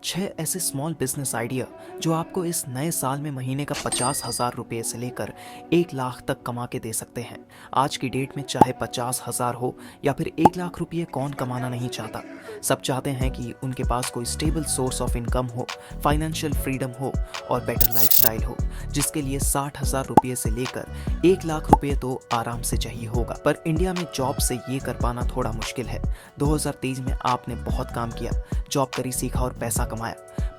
6 ऐसे small business idea जो आपको इस नए साल में महीने का 50,000 रुपये से लेकर 1 लाख तक कमा के दे सकते हैं। आज की डेट में चाहे 50,000 हो या फिर 1 लाख रुपये, कौन कमाना नहीं चाहता। सब चाहते हैं कि उनके पास कोई स्टेबल सोर्स ऑफ इनकम हो, फाइनेंशियल फ्रीडम हो और बेटर लाइफस्टाइल हो, जिसके लिए 60,000 रुपये से लेकर 1 लाख रुपये तो आराम से चाहिए होगा। पर इंडिया में जॉब से ये कर पाना थोड़ा मुश्किल है। 2023 में आपने बहुत काम किया, जॉब करी, सीखा और पैसा कमाया,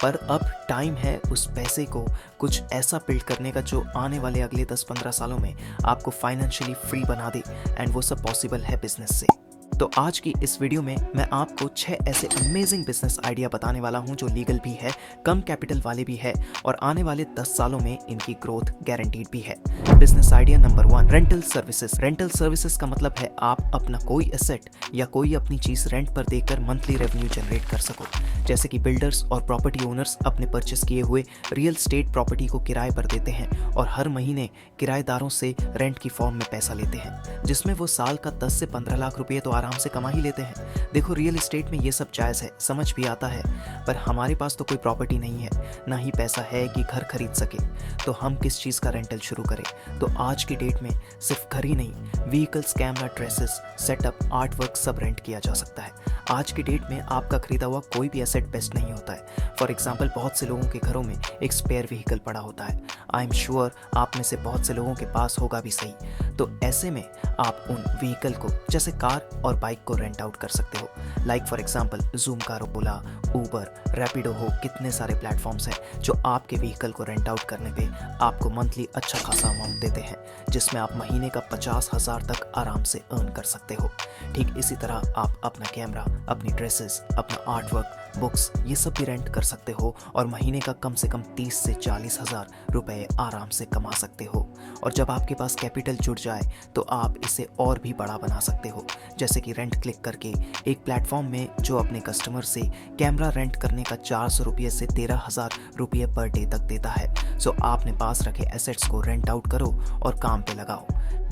पर अब टाइम है उस पैसे को कुछ ऐसा बिल्ड करने का जो आने वाले अगले 10-15 सालों में आपको फाइनेंशियली फ्री बना दे। एंड वो सब पॉसिबल है बिजनेस से। तो आज की इस वीडियो में मैं आपको 6 ऐसे अमेजिंग बिजनेस आइडिया बताने वाला हूं जो लीगल भी है, कम कैपिटल वाले भी है और आने वाले 10 सालों में इनकी ग्रोथ गारंटीड भी है। Business idea number 1, rental services. Rental services का मतलब है आप अपना कोई एसेट या कोई अपनी चीज रेंट पर देकर मंथली रेवेन्यू जनरेट कर सको। जैसे कि बिल्डर्स और प्रॉपर्टी ओनर्स अपने परचेस किए हुए रियल स्टेट प्रॉपर्टी को किराए पर देते हैं और हर महीने किराएदारों से रेंट की फॉर्म में पैसा लेते हैं, जिसमें वो साल का 10 से 15 लाख रुपये तो आराम से कमा ही लेते हैं। देखो, रियल एस्टेट में ये सब जायज़ है, समझ भी आता है, पर हमारे पास तो कोई प्रॉपर्टी नहीं है, ना ही पैसा है कि घर खरीद सके, तो हम किस चीज़ का रेंटल शुरू करें। तो आज की डेट में सिर्फ घर ही नहीं, vehicles, camera, dresses, setup, art work सब रेंट किया जा सकता है। आज की डेट में आपका खरीदा हुआ कोई भी एसेट बेस्ट नहीं होता है। फॉर एग्जाम्पल, बहुत से लोगों के घरों में एक स्पेयर व्हीकल पड़ा होता है। आई एम श्योर आप में से बहुत से लोगों के पास होगा भी सही। तो ऐसे में आप उन व्हीकल को, जैसे कार और बाइक को रेंट आउट कर सकते हो। Like for example zoom car, Ola, Uber, Rapido हो, कितने सारे प्लेटफॉर्म्स हैं जो आपके व्हीकल को रेंट आउट करने पे आपको मंथली अच्छा खासा अमाउंट देते हैं, जिसमें आप महीने का 50,000 तक आराम से अर्न कर सकते हो। ठीक इसी तरह आप अपना कैमरा, अपनी ड्रेसेस, अपना आर्ट वर्क, बुक्स, ये सब भी रेंट कर सकते हो और महीने का कम से कम 30 से 40,000 रुपए आराम से कमा सकते हो। और जब आपके पास कैपिटल जुट जाए तो आप इसे और भी बड़ा बना सकते हो, जैसे कि रेंट क्लिक करके एक प्लेटफॉर्म में जो अपने कस्टमर से कैमरा रेंट करने का 400 रुपये से 13,000 रुपये पर डे तक देता है। सो आपने पास रखे एसेट्स को रेंट आउट करो और काम पे लगाओ।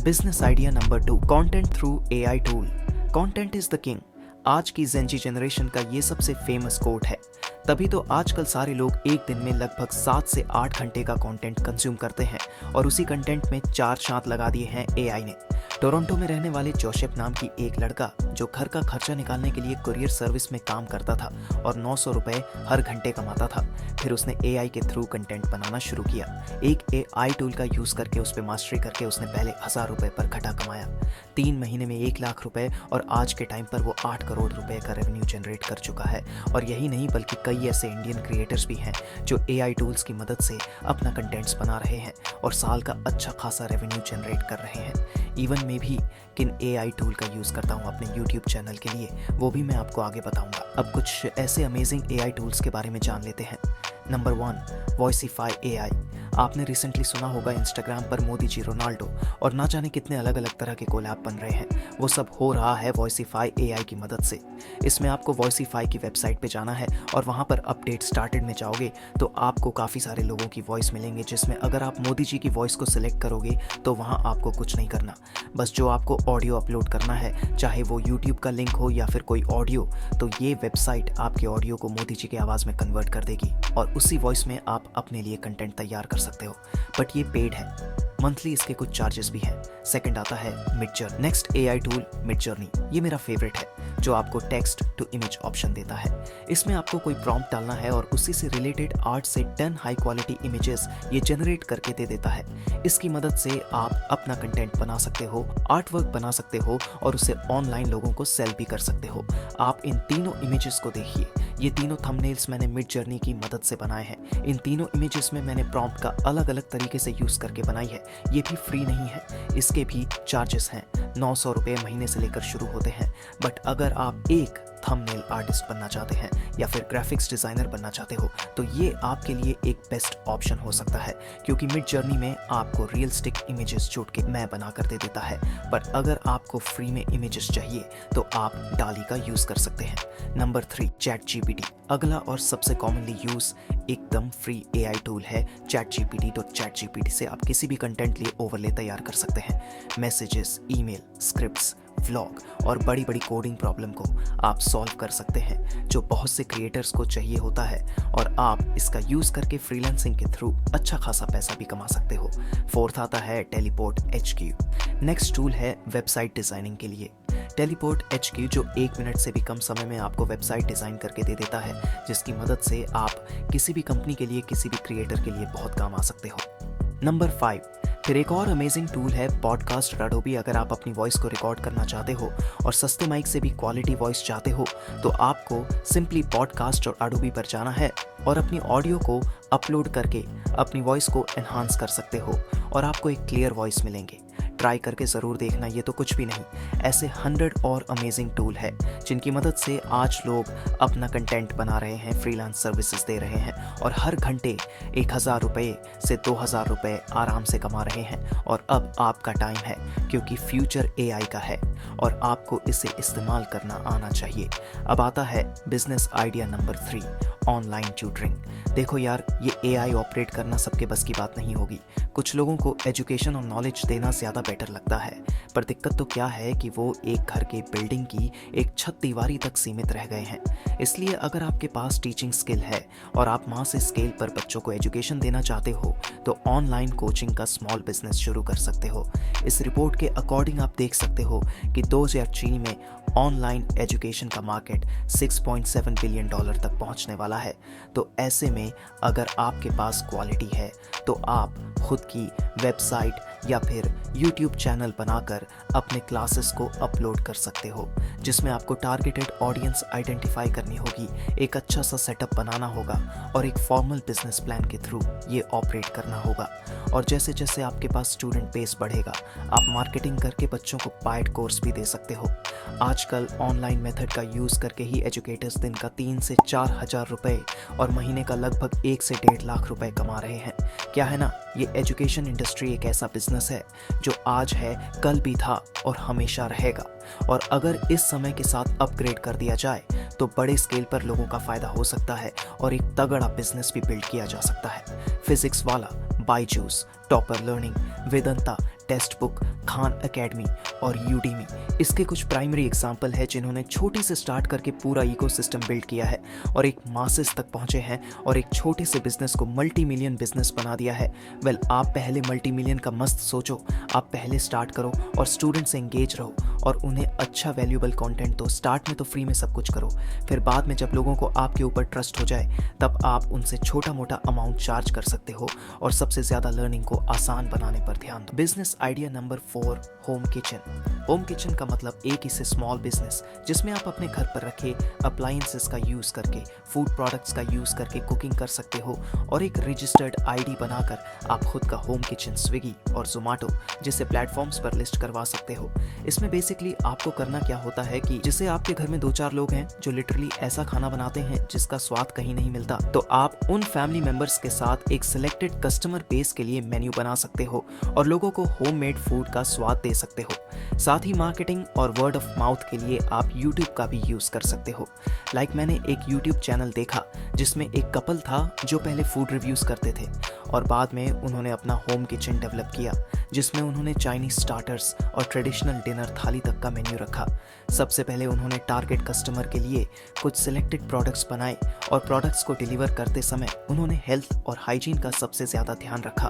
Business idea number 2, content through AI tool. Content is the king. आज की जेनजी जनरेशन का ये सबसे फेमस कोट है, तभी तो आजकल सारे लोग एक दिन में लगभग 7 से 8 घंटे का कंटेंट कंज्यूम करते हैं और उसी कंटेंट में 4 चांद लगा दिए हैं एआई ने। टोरंटो में रहने वाले जोसेफ नाम की एक लड़का जो घर का खर्चा निकालने के लिए कुरियर सर्विस में काम करता था और 900 रुपए हर घंटे कमाता था। फिर उसने एआई के थ्रू कंटेंट बनाना शुरू किया। एक एआई टूल का यूज करके उस पर मास्टरी करके उसने पहले 1,000 रुपए पर घटा कमाया, 3 महीने में 1 लाख रुपए और आज के टाइम पर वो 8 करोड़ रुपए का रेवेन्यू जनरेट कर चुका है। और यही नहीं बल्कि कई ऐसे इंडियन क्रिएटर्स भी हैं जो एआई टूल्स की मदद से अपना कंटेंट्स बना रहे हैं और साल का अच्छा खासा रेवेन्यू जनरेट कर रहे हैं। इवन मैं भी किन एआई टूल का यूज़ करता हूँ अपने यूट्यूब चैनल के लिए, वो भी मैं आपको आगे बताऊंगा। अब कुछ ऐसे अमेजिंग एआई टूल्स के बारे में जान लेते हैं। Number 1, Voicify AI. आपने रिसेंटली सुना होगा इंस्टाग्राम पर मोदी जी, रोनाल्डो और ना जाने कितने अलग अलग तरह के कोलैब बन रहे हैं। वो सब हो रहा है वॉइसिफाई एआई की मदद से। इसमें आपको वॉइसिफाई की वेबसाइट पे जाना है और वहाँ पर अपडेट स्टार्टेड में जाओगे तो आपको काफ़ी सारे लोगों की वॉइस मिलेंगे, जिसमें अगर आप मोदी जी की वॉइस को सिलेक्ट करोगे तो वहाँ आपको कुछ नहीं करना, बस जो आपको ऑडियो अपलोड करना है, चाहे वो यूट्यूब का लिंक हो या फिर कोई ऑडियो, तो ये वेबसाइट आपके ऑडियो को मोदी जी की आवाज़ में कन्वर्ट कर देगी और उसी वॉइस में आप अपने लिए कंटेंट तैयार कर सकते हो। बट ये पेड है, मंथली इसके कुछ चार्जेस भी हैं। सेकंड आता है Midjourney. Next AI tool Midjourney, ये मेरा फेवरेट है, जो आपको टेक्स्ट टू इमेज ऑप्शन देता है। इसमें आपको कोई प्रॉम्प्ट डालना है और उसी से रिलेटेड 8 से 10 हाई क्वालिटी इमेजेस ये जनरेट करके दे देता है। इसकी मदद से आप अपना कंटेंट बना सकते हो, आर्ट वर्क बना सकते हो और उसे ऑनलाइन लोगों को सेल भी कर सकते हो। आप इन तीनों इमेजेस को देखिए, ये तीनों थंबनेल्स मैंने मिडजर्नी की मदद से बनाए हैं। इन तीनों इमेजेस में मैंने प्रॉम्प्ट का अलग अलग तरीके से यूज़ करके बनाई है। ये भी फ्री नहीं है, इसके भी चार्जेस हैं। 900 रुपये महीने से लेकर शुरू होते हैं। बट अगर आप एक थंबनेल आर्टिस्ट बनना चाहते हैं या फिर ग्राफिक्स डिज़ाइनर बनना चाहते हो तो ये आपके लिए एक बेस्ट ऑप्शन हो सकता है, क्योंकि मिडजर्नी में आपको रियलिस्टिक इमेजेस जोड़ के मैं बना कर दे देता है। पर अगर आपको फ्री में इमेजेस चाहिए तो आप डाली का यूज़ कर सकते हैं। Number 3, chat GPT. अगला और सबसे कॉमनली यूज एकदम फ्री एआई टूल है चैट जीपीटी। तो चैट जीपीटी से आप किसी भी कंटेंट लिए ओवरले तैयार कर सकते हैं। मैसेजेस, ईमेल, स्क्रिप्ट्स, व्लॉग और बड़ी बड़ी कोडिंग प्रॉब्लम को आप सॉल्व कर सकते हैं, जो बहुत से क्रिएटर्स को चाहिए होता है, और आप इसका यूज़ करके फ्रीलांसिंग के थ्रू अच्छा खासा पैसा भी कमा सकते हो। फोर्थ आता है टेलीपोर्ट HQ। नेक्स्ट टूल है वेबसाइट डिज़ाइनिंग के लिए। टेलीपोर्ट HQ जो 1 मिनट से भी कम समय में आपको वेबसाइट डिज़ाइन करके दे देता है, जिसकी मदद से आप किसी भी कंपनी के लिए, किसी भी क्रिएटर के लिए बहुत काम आ सकते हो। नंबर 5, फिर एक और अमेजिंग टूल है पॉडकास्ट अडोबी। अगर आप अपनी वॉइस को रिकॉर्ड करना चाहते हो और सस्ते माइक से भी क्वालिटी वॉइस चाहते हो, तो आपको सिंपली पॉडकास्ट और अडोबी पर जाना है और अपनी ऑडियो को अपलोड करके अपनी वॉइस को एनहांस कर सकते हो और आपको एक क्लियर वॉइस मिलेंगे। ट्राई करके ज़रूर देखना, ये तो कुछ भी नहीं, ऐसे 100 और अमेजिंग टूल है जिनकी मदद से आज लोग अपना कंटेंट बना रहे हैं, फ्रीलांस सर्विसेज दे रहे हैं और हर घंटे 1000 रुपये से 2000 रुपये आराम से कमा रहे हैं। और अब आपका टाइम है, क्योंकि फ्यूचर AI का है और आपको इसे इस्तेमाल करना आना चाहिए। अब आता है business idea number 3, online tutoring. देखो यार, ये AI ऑपरेट करना सबके बस की बात नहीं होगी। कुछ लोगों को एजुकेशन और नॉलेज देना ज़्यादा बेटर लगता है, पर दिक्कत तो क्या है कि वो एक घर के बिल्डिंग की एक छत दीवारी तक सीमित रह गए हैं। इसलिए अगर आपके पास टीचिंग स्किल है और आप मास स्केल पर बच्चों को एजुकेशन देना चाहते हो, तो ऑनलाइन कोचिंग का स्मॉल बिजनेस शुरू कर सकते हो। इस रिपोर्ट के अकॉर्डिंग आप देख सकते हो कि 2003 में ऑनलाइन एजुकेशन का मार्केट $6.7 बिलियन तक पहुंचने वाला है। तो ऐसे में अगर आपके पास क्वालिटी है, तो आप खुद की वेबसाइट या फिर YouTube चैनल बनाकर अपने क्लासेस को अपलोड कर सकते हो, जिसमें आपको टारगेटेड ऑडियंस आइडेंटिफाई करनी होगी, एक अच्छा सा सेटअप बनाना होगा और एक फॉर्मल बिजनेस प्लान के थ्रू ये ऑपरेट करना होगा। और जैसे जैसे आपके पास स्टूडेंट बेस बढ़ेगा, आप मार्केटिंग करके बच्चों को पाइड कोर्स भी दे सकते हो। आजकल ऑनलाइन मेथड का यूज़ करके ही एजुकेटर्स दिन का 3 से 4 हज़ार रुपये और महीने का लगभग 1 से 1.5 लाख रुपए कमा रहे हैं। क्या है ना, ये एजुकेशन इंडस्ट्री एक ऐसा बिजनेस है जो आज है, कल भी था और हमेशा रहेगा। और अगर इस समय के साथ अपग्रेड कर दिया जाए, तो बड़े स्केल पर लोगों का फायदा हो सकता है और एक तगड़ा बिजनेस भी बिल्ड किया जा सकता है। फिजिक्स वाला, Byju's, topper learning, Vedanta, text book, Khan academy और यूडीमी इसके कुछ प्राइमरी एग्जाम्पल है जिन्होंने छोटे से स्टार्ट करके पूरा इकोसिस्टम बिल्ड किया है और एक मासेस तक पहुंचे हैं और एक छोटे से बिजनेस को मल्टी मिलियन बिजनेस बना दिया है। वेल, आप पहले मल्टी मिलियन का मस्त सोचो, आप पहले स्टार्ट करो और स्टूडेंट से एंगेज रहो और उन्हें अच्छा वैल्यूएबल कंटेंट दो। स्टार्ट में तो फ्री में सब कुछ करो, फिर बाद में जब लोगों को आपके ऊपर ट्रस्ट हो जाए, तब आप उनसे छोटा मोटा अमाउंट चार्ज कर सकते हो और सबसे ज़्यादा लर्निंग को आसान बनाने पर ध्यान दो। Business idea number 4, home kitchen. Home kitchen का मतलब एक ही से स्मॉल बिजनेस जिसमें आप अपने घर पर रखे अप्लायंसेस का यूज़ करके, फूड प्रोडक्ट्स का यूज़ करके कुकिंग कर सकते हो और एक रजिस्टर्ड आईडी बनाकर आप खुद का होम किचन स्विगी और जोमेटो जैसे प्लेटफॉर्म्स पर लिस्ट करवा सकते हो। इसमें बेसिकली आपको करना क्या होता है कि जैसे आपके घर में 2-4 लोग हैं जो लिटरली ऐसा खाना बनाते हैं जिसका स्वाद कहीं नहीं मिलता, तो आप उन फैमिली मेंबर्स के साथ एक सिलेक्टेड कस्टमर बेस के लिए मेन्यू बना सकते हो और लोगों को होममेड फूड का स्वाद दे सकते हो। साथ ही मार्केटिंग और वर्ड ऑफ माउथ के लिए आप YouTube का भी यूज़ कर सकते हो। लाइक मैंने एक YouTube चैनल देखा जिसमें एक कपल था जो पहले फूड रिव्यूज़ करते थे और बाद में उन्होंने अपना होम किचन डेवलप किया, जिसमें उन्होंने चाइनीज स्टार्टर्स और ट्रेडिशनल डिनर थाली तक का मेन्यू रखा। सबसे पहले उन्होंने टारगेट कस्टमर के लिए कुछ सिलेक्टेड प्रोडक्ट्स बनाए और प्रोडक्ट्स को डिलीवर करते समय उन्होंने हेल्थ और हाइजीन का सबसे ज़्यादा ध्यान रखा।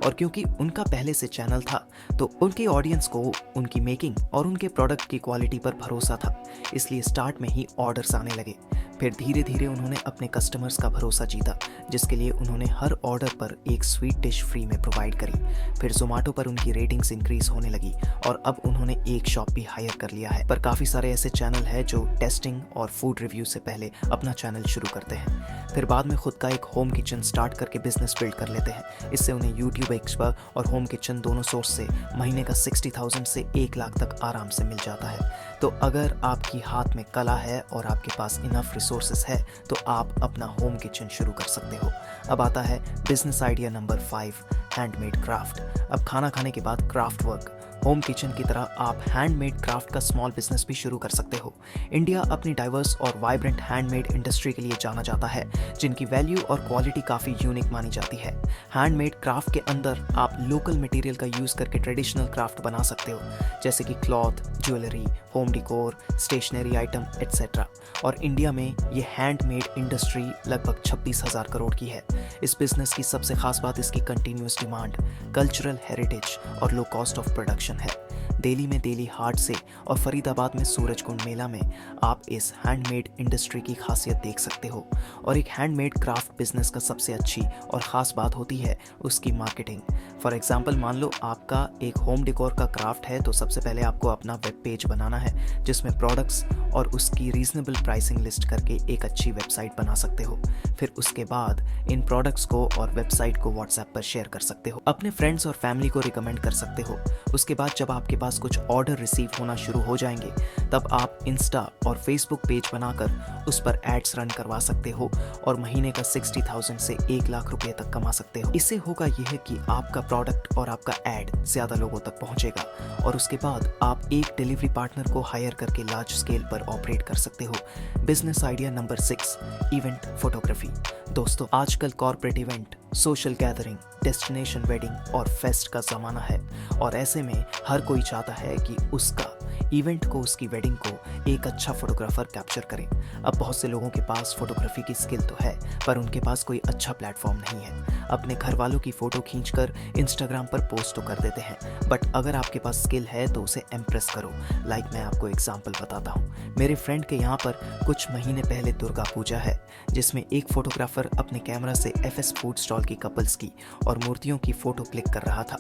और क्योंकि उनका पहले से चैनल था, तो उनके ऑडियंस को उनकी मेकिंग और उनके प्रोडक्ट की क्वालिटी पर भरोसा था, इसलिए स्टार्ट में ही ऑर्डर्स आने लगे। फिर धीरे धीरे उन्होंने अपने कस्टमर्स का भरोसा जीता, जिसके लिए उन्होंने हर ऑर्डर पर एक स्वीट डिश फ्री में प्रोवाइड करी। फिर जोमेटो पर उनकी रेटिंग्स इंक्रीज होने लगी और अब उन्होंने एक शॉप भी हायर कर लिया है। पर काफ़ी सारे ऐसे चैनल हैं जो टेस्टिंग और फूड रिव्यू से पहले अपना चैनल शुरू करते हैं, फिर बाद में खुद का एक होम किचन स्टार्ट करके बिजनेस बिल्ड कर लेते हैं। इससे उन्हें यूट्यूब एक्सपर्ट और होम किचन दोनों सोर्स से महीने का 60,000 से 1 लाख तक आराम से मिल जाता है। तो अगर आपकी हाथ में कला है और आपके पास इनफ रिसोर्सेस है, तो आप अपना होम किचन शुरू कर सकते हो। अब आता है business idea number 5, handmade craft. अब खाना खाने के बाद क्राफ्ट वर्क, होम किचन की तरह आप हैंडमेड क्राफ्ट का स्मॉल बिजनेस भी शुरू कर सकते हो। इंडिया अपनी डाइवर्स और वाइब्रेंट हैंडमेड इंडस्ट्री के लिए जाना जाता है, जिनकी वैल्यू और क्वालिटी काफ़ी यूनिक मानी जाती है। हैंडमेड क्राफ्ट के अंदर आप लोकल मटेरियल का यूज़ करके ट्रेडिशनल क्राफ्ट बना सकते हो, जैसे कि cloth, jewellery, home decor, stationery item etcetera. और इंडिया में ये हैंडमेड इंडस्ट्री लगभग 26,000 करोड़ की है। इस बिजनेस की सबसे खास बात इसकी कंटिन्यूस डिमांड, कल्चरल हेरिटेज और लो कॉस्ट ऑफ प्रोडक्शन है। दिल्ली में दिल्ली हाट से और फरीदाबाद में सूरजकुंड मेला में आप इस हैंडमेड इंडस्ट्री की खासियत देख सकते हो। और एक हैंडमेड क्राफ्ट बिजनेस का सबसे अच्छी और ख़ास बात होती है उसकी मार्केटिंग। फॉर एग्जांपल, मान लो आपका एक होम डेकोर का क्राफ्ट है, तो सबसे पहले आपको अपना वेब पेज बनाना है, जिसमें प्रोडक्ट्स और उसकी रीजनेबल प्राइसिंग लिस्ट करके एक अच्छी वेबसाइट बना सकते हो। फिर उसके बाद इन प्रोडक्ट्स को और वेबसाइट को व्हाट्सएप पर शेयर कर सकते हो, अपने फ्रेंड्स और फैमिली को रिकमेंड कर सकते हो। उसके बाद जब आपके पास कुछ ऑर्डर रिसीव होना शुरू हो जाएंगे, तब आप इंस्टा और फेसबुक पेज बनाकर उस पर एड्स रन करवा सकते हो और महीने का 60,000 से 1 लाख रुपए तक कमा सकते हो। इससे होगा यह कि आपका प्रोडक्ट और आपका एड ज़्यादा लोगों तक पहुंचेगा और उसके बाद आप एक डिलीवरी पार्टनर को हायर करके लार्ज स्केल पर ऑपरेट कर सकते हो। Business idea number 6, event photography. दोस्तों, आजकल corporate event, social gathering, destination wedding और फेस्ट का ज़माना है और ऐसे में हर कोई चाहता है कि उसका इवेंट को, उसकी वेडिंग को एक अच्छा फोटोग्राफर कैप्चर करे। अब बहुत से लोगों के पास फोटोग्राफी की स्किल तो है, पर उनके पास कोई अच्छा प्लेटफॉर्म नहीं है। अपने घर वालों की फ़ोटो खींचकर इंस्टाग्राम पर पोस्ट तो कर देते हैं, बट अगर आपके पास स्किल है तो उसे इम्प्रेस करो। मैं आपको एग्जाम्पल बताता हूँ। मेरे फ्रेंड के यहाँ पर कुछ महीने पहले दुर्गा पूजा है, जिसमें एक फोटोग्राफर अपने कैमरा से FS फूड स्टॉल की कपल्स की और मूर्तियों की फ़ोटो क्लिक कर रहा था।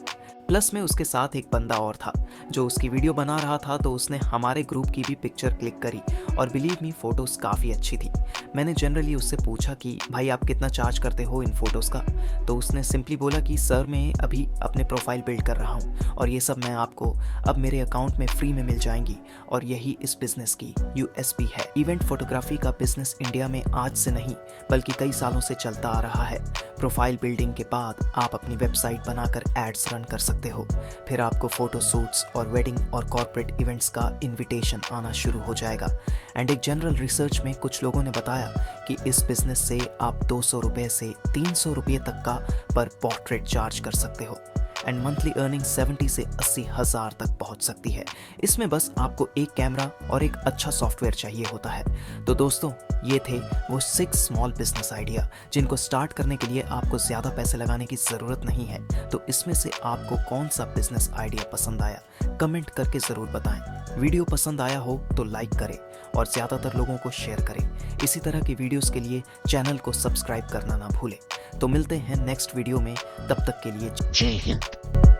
प्लस में उसके साथ एक बंदा और था जो उसकी वीडियो बना रहा था, तो उसने हमारे ग्रुप की भी पिक्चर क्लिक करी और बिलीव मी, फ़ोटोज़ काफ़ी अच्छी थी। मैंने जनरली उससे पूछा कि भाई आप कितना चार्ज करते हो इन फ़ोटोज़ का, तो उसने सिंपली बोला कि सर मैं अभी अपने प्रोफाइल बिल्ड कर रहा हूँ और ये सब मैं आपको अब मेरे अकाउंट में फ्री में मिल जाएंगी। और यही इस बिज़नेस की USP है। इवेंट फोटोग्राफी का बिज़नेस इंडिया में आज से नहीं बल्कि कई सालों से चलता आ रहा है। प्रोफाइल बिल्डिंग के बाद आप अपनी वेबसाइट बनाकर एड्स रन कर सकते हो, फिर आपको फ़ोटो शूट्स और वेडिंग और कॉर्पोरेट इवेंट्स का इनविटेशन आना शुरू हो जाएगा। एंड एक जनरल रिसर्च में कुछ लोगों ने बताया कि इस बिज़नेस से आप 200 रुपये से 300 रुपये तक का पर पोर्ट्रेट चार्ज कर सकते हो एंड मंथली अर्निंग 70 से 80 हज़ार तक पहुंच सकती है। इसमें बस आपको एक कैमरा और एक अच्छा सॉफ्टवेयर चाहिए होता है। तो दोस्तों, ये थे वो 6 स्मॉल बिजनेस आइडिया जिनको स्टार्ट करने के लिए आपको ज़्यादा पैसे लगाने की ज़रूरत नहीं है। तो इसमें से आपको कौन सा बिजनेस आइडिया पसंद आया, कमेंट करके ज़रूर बताएं। वीडियो पसंद आया हो तो लाइक करें और ज़्यादातर लोगों को शेयर करें। इसी तरह की वीडियोस के लिए चैनल को सब्सक्राइब करना ना भूलें। तो मिलते हैं नेक्स्ट वीडियो में, तब तक के लिए जय हिंद।